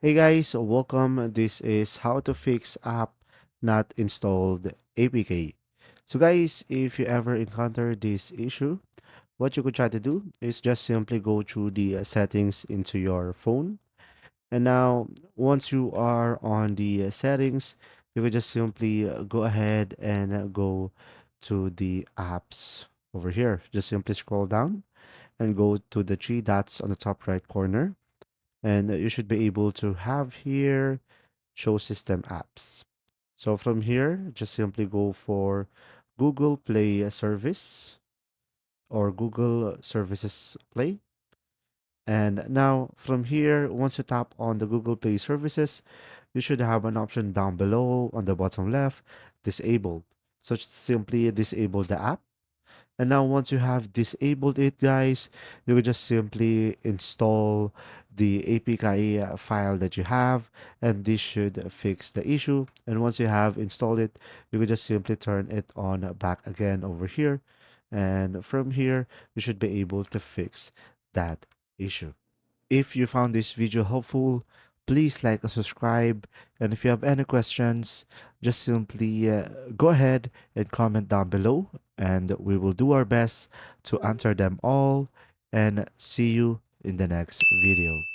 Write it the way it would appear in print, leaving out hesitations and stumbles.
Hey guys, welcome. This is how to fix app not installed APK. So guys, if you ever encounter this issue, what you could try to do is just simply go through the settings into your phone. And now, once you are on the settings, you could just simply go ahead and go to the apps over here. Just simply scroll down and go to the three dots on the top right corner. And you should be able to have here show system apps. So from here, just simply go for Google Play service or Google Services Play. And now from here, once you tap on the Google Play services, you should have an option down below on the bottom left, disabled. So simply disable the app. And now once you have disabled it, guys, you will just simply install the APK file that you have, and this should fix the issue. And once you have installed it, you will just simply turn it on back again over here. And from here, you should be able to fix that issue. If you found this video helpful, please like and subscribe. And if you have any questions, just simply go ahead and comment down below, and we will do our best to answer them all. And see you in the next video.